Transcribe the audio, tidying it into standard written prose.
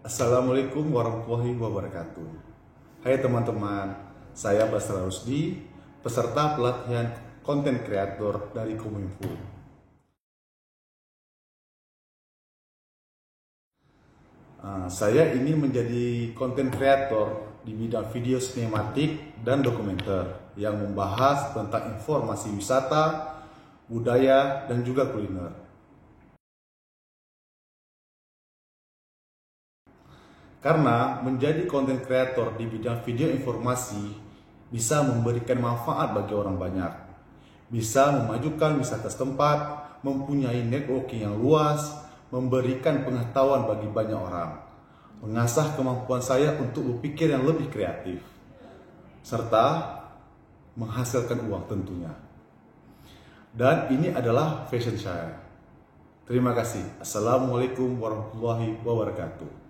Assalamualaikum warahmatullahi wabarakatuh. Hai teman-teman, saya Basra Rusdi, peserta pelatihan konten kreator dari Kominfo. Saya ini menjadi konten kreator di bidang video sinematik dan dokumenter yang membahas tentang informasi wisata, budaya, dan juga kuliner. Karena menjadi konten kreator di bidang video informasi bisa memberikan manfaat bagi orang banyak, bisa memajukan wisata setempat, mempunyai networking yang luas, memberikan pengetahuan bagi banyak orang, mengasah kemampuan saya untuk berpikir yang lebih kreatif, serta menghasilkan uang tentunya. Dan ini adalah passion saya. Terima kasih. Assalamualaikum warahmatullahi wabarakatuh.